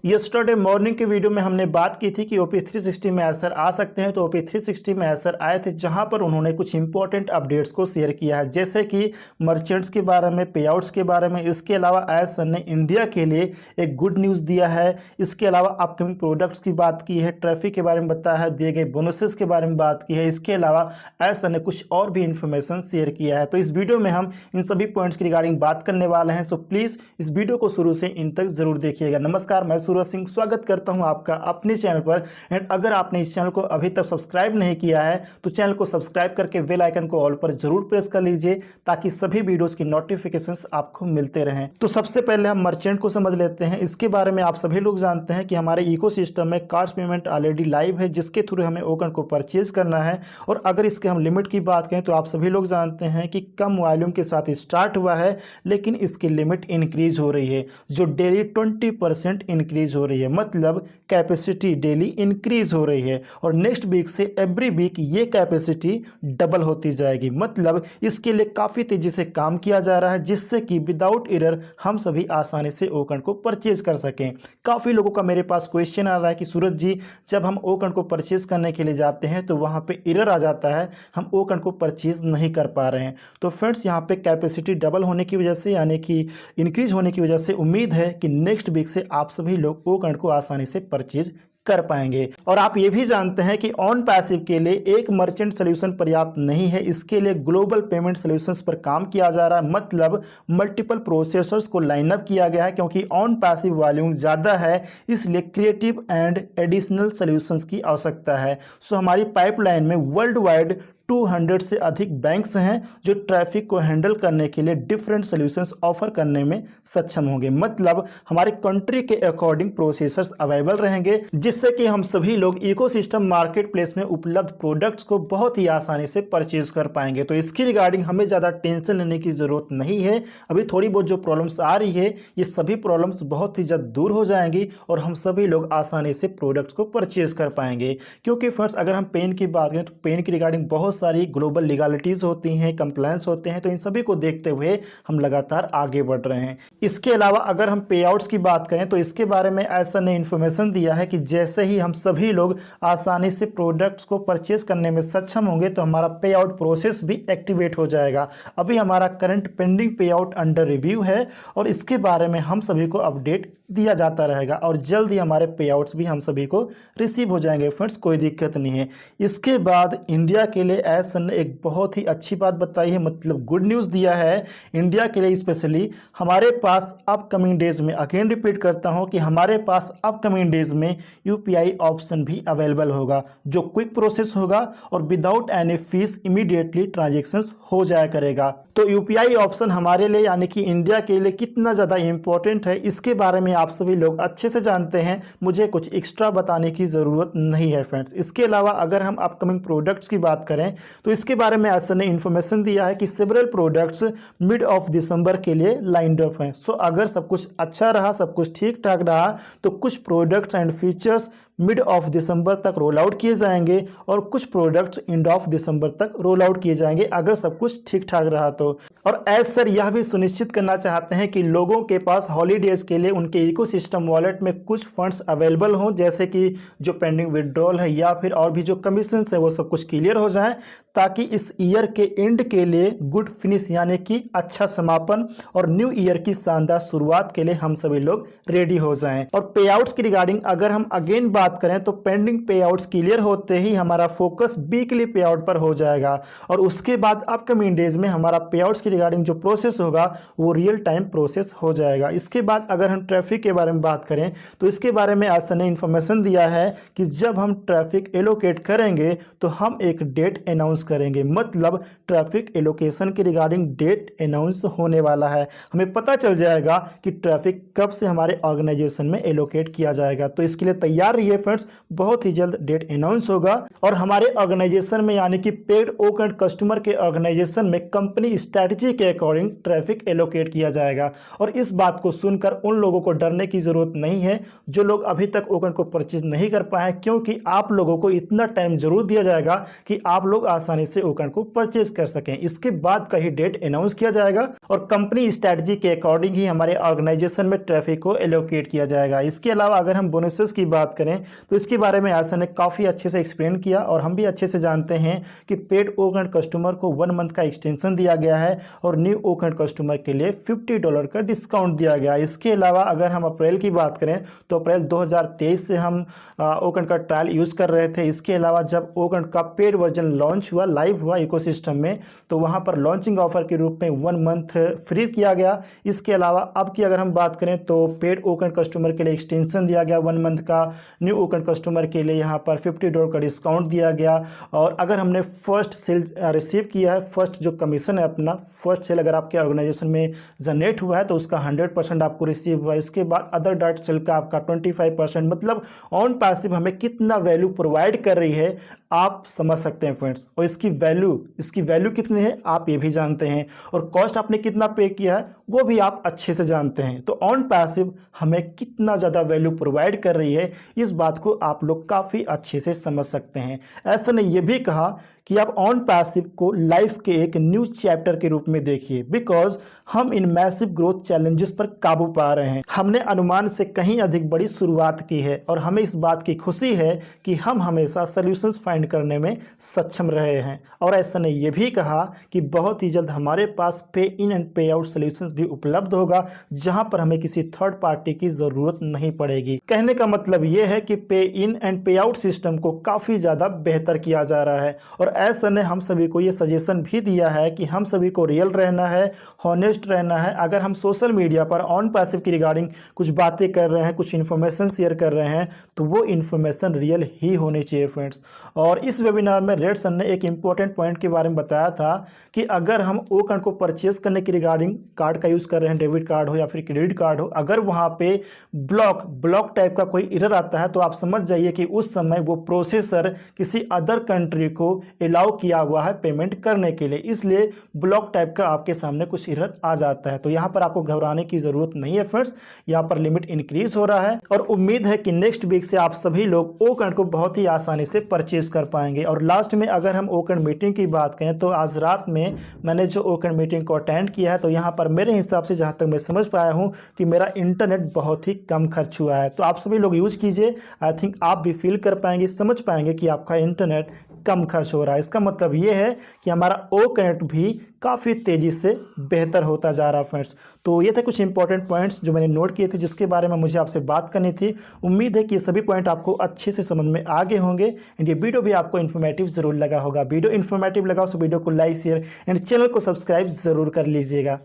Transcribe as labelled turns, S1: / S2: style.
S1: Yesterday morning की video में हमने बात की थी कि ओपी 360 में असर आ सकते हैं। तो ओपी 360 में असर आए थे, जहां पर उन्होंने कुछ इंपॉर्टेंट अपडेट्स को शेयर किया है, जैसे कि मर्चेंट्स के बारे में, पे आउट्स के बारे में। इसके अलावा आईएसआर ने इंडिया के लिए एक गुड न्यूज़ दिया है। इसके अलावा अपकमिंग प्रोडक्ट्स की बात की है, ट्रैफिक के बारे में बताया है, दिए गए बोनसेस के बारे में बात की है। इसके अलावा आईएसआर ने कुछ और भी इंफॉर्मेशन शेयर किया है। तो इस वीडियो में हम इन सभी पॉइंट्स की रिगार्डिंग बात करने वाले हैं। सो प्लीज़ इस वीडियो को शुरू से इन तक जरूर देखिएगा। नमस्कार, मैं सूरज सिंह स्वागत करता हूं आपका अपने चैनल पर। एंड अगर आपने इस चैनल को अभी तक सब्सक्राइब नहीं किया है तो चैनल को सब्सक्राइब करके बेल आइकन को ऑल पर जरूर प्रेस कर लीजिए, ताकि सभी वीडियोस की नोटिफिकेशंस आपको मिलते रहें। तो सबसे पहले हम मर्चेंट को समझ लेते हैं। इसके बारे में आप सभी लोग जानते हैं कि हमारे इकोसिस्टम में कार्ड्स पेमेंट ऑलरेडी लाइव है, जिसके थ्रू हमें ओकन को परचेज करना है। और अगर इसके हम लिमिट की बात करें तो आप सभी लोग जानते हैं कि कम वॉल्यूम के साथ स्टार्ट हुआ है, लेकिन इसकी लिमिट इंक्रीज हो रही है, जो डेली 20% इंक्रीज हो रही है। मतलब कैपेसिटी डेली इंक्रीज हो रही है और नेक्स्ट वीक से एवरी वीक ये कैपेसिटी डबल होती जाएगी। मतलब इसके लिए काफ़ी तेजी से काम किया जा रहा है, जिससे कि विदाउट एरर हम सभी आसानी से ओकन को परचेज कर सकें। काफ़ी लोगों का मेरे पास क्वेश्चन आ रहा है कि सूरज जी, जब हम ओकन को परचेज करने के लिए जाते हैं तो वहाँ पे एरर आ जाता है, हम ओकन को परचेज नहीं कर पा रहे हैं। तो फ्रेंड्स, यहाँ पे कैपेसिटी डबल होने की वजह से, यानी कि इंक्रीज होने की वजह से, उम्मीद है कि नेक्स्ट वीक से आप सभी लोग ओकन को आसानी से परचेज कर पाएंगे। और आप ये भी जानते हैं कि ऑन पैसिव के लिए एक मर्चेंट सोल्यूशन पर्याप्त नहीं है। इसके लिए ग्लोबल पेमेंट सोल्यूशंस पर काम किया जा रहा है। मतलब मल्टीपल प्रोसेसर्स को लाइनअप किया गया है, क्योंकि ऑन पैसिव वॉल्यूम ज़्यादा है, इसलिए क्रिएटिव एंड एडिशनल सोल्यूशंस की आवश्यकता है। सो हमारी पाइपलाइन में वर्ल्ड वाइड 200 से अधिक बैंक्स हैं जो ट्रैफिक को हैंडल करने के लिए डिफरेंट सॉल्यूशंस ऑफर करने में सक्षम होंगे। मतलब हमारे कंट्री के अकॉर्डिंग प्रोसेसर्स अवेलेबल रहेंगे, जिससे कि हम सभी लोग इकोसिस्टम मार्केट प्लेस में उपलब्ध प्रोडक्ट्स को बहुत ही आसानी से परचेज कर पाएंगे। तो इसकी रिगार्डिंग हमें ज़्यादा टेंशन लेने की ज़रूरत नहीं है। अभी थोड़ी बहुत जो प्रॉब्लम्स आ रही है, ये सभी प्रॉब्लम्स बहुत ही जल्द दूर हो जाएंगी और हम सभी लोग आसानी से प्रोडक्ट्स को परचेज कर पाएंगे। क्योंकि फ्रेंड्स, अगर हम पेन की बात करें तो पेन की रिगार्डिंग बहुत सारी ग्लोबल लीगलिटीज़ होती हैं, कंप्लायंस होते हैं। तो इन सभी को देखते हुए हम लगातार आगे बढ़ रहे हैं। इसके अलावा अगर हम पे आउट्स की बात करें तो इसके बारे में ऐसा ने इन्फॉर्मेशन दिया है कि जैसे ही हम सभी लोग आसानी से प्रोडक्ट्स को परचेज करने में सक्षम होंगे तो हमारा पे आउट प्रोसेस भी एक्टिवेट हो जाएगा। अभी हमारा करंट पेंडिंग पे आउट अंडर रिव्यू है और इसके बारे में हम सभी को अपडेट दिया जाता रहेगा और जल्द ही हमारे पे आउट्स भी हम सभी को रिसीव हो जाएंगे। फ्रेंड्स, कोई दिक्कत नहीं है। इसके बाद इंडिया के लिए आईएसआर ने एक बहुत ही अच्छी बात बताई है, मतलब गुड न्यूज़ दिया है इंडिया के लिए स्पेशली। हमारे पास अपकमिंग डेज में, अगेन रिपीट करता हूं कि हमारे पास अपकमिंग डेज में यूपीआई ऑप्शन भी अवेलेबल होगा, जो क्विक प्रोसेस होगा और without any fees immediately transactions हो जाया करेगा। तो यूपीआई ऑप्शन हमारे लिए, यानी कि इंडिया के लिए कितना ज़्यादा इंपॉर्टेंट है, इसके बारे में आप सभी लोग अच्छे से जानते हैं। मुझे कुछ एक्स्ट्रा बताने की ज़रूरत नहीं है फ्रेंड्स। इसके अलावा अगर हम अपकमिंग प्रोडक्ट्स की बात करें तो इसके बारे में ऐसा ने इन्फॉर्मेशन दिया है कि several products mid of December के लिए लाइंड अप हैं। सो अगर सब कुछ अच्छा रहा, सब कुछ ठीक ठाक रहा, तो कुछ products and features mid of December तक रोल आउट किए जाएंगे और कुछ प्रोडक्ट्स एंड ऑफ दिसंबर तक रोल आउट किए जाएंगे, अगर सब कुछ ठीक ठाक रहा तो। और एज यह भी सुनिश्चित करना चाहते हैं कि लोगों के पास हॉलीडेज के लिए उनके इकोसिस्टम वॉलेट में कुछ फंड्स अवेलेबल हों, जैसे कि जो पेंडिंग विड्रॉल है या फिर और भी जो कमीशन है वो सब कुछ क्लियर हो जाए, ताकि इस ईयर के एंड के लिए गुड फिनिश, यानी कि अच्छा समापन और न्यू ईयर की शानदार शुरुआत के लिए हम सभी लोग रेडी हो जाएं। और पे आउट्स की रिगार्डिंग अगर हम अगेन बात करें तो पेंडिंग पे आउट्स क्लियर होते ही हमारा फोकस वीकली पे आउट पर हो जाएगा और उसके बाद अपकमिंग डेज में हमारा पे आउट्स की रिगार्डिंग जो प्रोसेस होगा वो रियल टाइम प्रोसेस हो जाएगा। इसके बाद अगर हम ट्रैफिक के बारे में बात करें तो इसके बारे में आईएसआर ने इन्फॉर्मेशन दिया है कि जब हम ट्रैफिक एलोकेट करेंगे तो हम एक डेट अनाउंस करेंगे। मतलब ट्रैफिक एलोकेशन के रिगार्डिंग डेट अनाउंस होने वाला है। हमें पता चल जाएगा कि ट्रैफिक कब से हमारे ऑर्गेनाइजेशन में एलोकेट किया जाएगा। तो इसके लिए तैयार रहिए फ्रेंड्स, बहुत ही जल्द डेट अनाउंस होगा और हमारे ऑर्गेनाइजेशन में, यानी कि पेड ओकन कस्टमर के ऑर्गेनाइजेशन में कंपनी स्ट्रैटेजी के अकॉर्डिंग ट्रैफिक एलोकेट किया जाएगा। और इस बात को सुनकर उन लोगों को डरने की जरूरत नहीं है जो लोग अभी तक ओकन को परचेज नहीं कर पाए, क्योंकि आप लोगों को इतना टाइम जरूर दिया जाएगा कि आप लोग लोग आसानी से ओ कार्ड को परचेज कर सकें। इसके बाद का ही डेट अनाउंस किया जाएगा और कंपनी स्ट्रैटेजी के अकॉर्डिंग ही हमारे ऑर्गेनाइजेशन में ट्रैफिक को एलोकेट किया जाएगा। इसके अलावा अगर हम बोनसेस की बात करें तो इसके बारे में आशा ने काफ़ी अच्छे से एक्सप्लेन किया और हम भी अच्छे से जानते हैं कि पेड ओ कार्ड कस्टमर को 1 मंथ का एक्सटेंशन दिया गया है और न्यू ओ कार्ड कस्टमर के लिए $50 का डिस्काउंट दिया गया। इसके अलावा अगर हम अप्रैल की बात करें तो अप्रैल 2023 से हम ओ कार्ड का ट्रायल यूज़ कर रहे थे। इसके अलावा जब ओ कार्ड का पेड वर्जन लॉन्च हुआ, लाइव हुआ इकोसिस्टम में, तो वहाँ पर लॉन्चिंग ऑफर के रूप में 1 मंथ फ्री किया गया। इसके अलावा अब की अगर हम बात करें तो पेड ओ कार्ड कस्टमर के लिए एक्सटेंशन दिया गया 1 मंथ का, न्यू ओ कार्ड कस्टमर के लिए यहाँ पर $50 का डिस्काउंट दिया गया। और अगर हमने फर्स्ट सेल रिसीव किया है, फर्स्ट जो कमीशन है अपना, फर्स्ट सेल अगर आपके ऑर्गेनाइजेशन में जनरेट हुआ है तो उसका 100% आपको रिसीव हुआ। इसके बाद अदर डायरेक्ट सेल का आपका 25%, मतलब ऑन पैसिव हमें कितना वैल्यू प्रोवाइड कर रही है आप समझ सकते हैं फ्रेंड्स। और इसकी वैल्यू कितनी है आप ये भी जानते हैं, और कॉस्ट आपने कितना पे किया है वो भी आप अच्छे से जानते हैं। तो ऑन पैसिव हमें कितना ज़्यादा वैल्यू प्रोवाइड कर रही है इस बात को आप लोग काफ़ी अच्छे से समझ सकते हैं। ऐसा ने यह भी कहा कि आप ऑन पैसिव को लाइफ के एक न्यू चैप्टर के रूप में देखिए, बिकॉज हम इन मैसिव ग्रोथ चैलेंजेस पर काबू पा रहे हैं। हमने अनुमान से कहीं अधिक बड़ी शुरुआत की है और हमें इस बात की खुशी है कि हम हमेशा सॉल्यूशंस फाइंड करने में सक्षम रहे हैं। और ऐसा ने यह भी कहा कि बहुत ही जल्द हमारे पास पे इन एंड पे आउट सॉल्यूशंस भी उपलब्ध होगा, जहां पर हमें किसी थर्ड पार्टी की जरूरत नहीं पड़ेगी। कहने का मतलब यह है कि पे इन एंड पे आउट सिस्टम को काफ़ी ज़्यादा बेहतर किया जा रहा है। और ऐसा ने हम सभी को ये सजेशन भी दिया है कि हम सभी को रियल रहना है, हॉनेस्ट रहना है। अगर हम सोशल मीडिया पर ऑन पैसिव की रिगार्डिंग कुछ बातें कर रहे हैं, कुछ इन्फॉर्मेशन शेयर कर रहे हैं, तो वो इन्फॉर्मेशन रियल ही होनी चाहिए फ्रेंड्स। और इस वेबिनार में रेड सन ने एक इंपॉर्टेंट पॉइंट के बारे में बताया था कि अगर हम ओ कार्ड को परचेज करने की रिगार्डिंग कार्ड का यूज़ कर रहे हैं, डेबिट कार्ड हो या फिर क्रेडिट कार्ड हो, अगर वहाँ पे ब्लॉक टाइप का कोई एरर आता है तो आप समझ जाइए कि उस समय वो प्रोसेसर किसी अदर कंट्री को अलाउ किया हुआ है पेमेंट करने के लिए, इसलिए ब्लॉक टाइप का आपके सामने कुछ एरर आ जाता है। तो यहाँ पर आपको घबराने की ज़रूरत नहीं है फ्रेंड्स, यहाँ पर लिमिट इंक्रीज हो रहा है और उम्मीद है कि नेक्स्ट वीक से आप सभी लोग ओ कार्ड को बहुत ही आसानी से परचेज कर पाएंगे। और लास्ट में अगर हम ओ कार्ड मीटिंग की बात करें तो आज रात में मैंने जो ओ कार्ड मीटिंग को अटेंड किया है, तो यहाँ पर मेरे हिसाब से जहाँ तक मैं समझ पाया हूँ कि मेरा इंटरनेट बहुत ही कम खर्च हुआ है। तो आप सभी लोग यूज़ कीजिए, आई थिंक आप भी फील कर पाएंगे, समझ पाएंगे कि आपका इंटरनेट कम खर्च हो रहा है। इसका मतलब ये है कि हमारा ओ कनेक्ट भी काफ़ी तेज़ी से बेहतर होता जा रहा है फ्रेंड्स। तो ये थे कुछ इंपॉर्टेंट पॉइंट्स जो मैंने नोट किए थे, जिसके बारे में मुझे आपसे बात करनी थी। उम्मीद है कि ये सभी पॉइंट आपको अच्छे से समझ में आ गए होंगे एंड ये वीडियो भी आपको इन्फॉर्मेटिव ज़रूर लगा होगा। वीडियो इन्फॉर्मेटिव लगा तो वीडियो को लाइक, शेयर एंड चैनल को सब्सक्राइब ज़रूर कर लीजिएगा।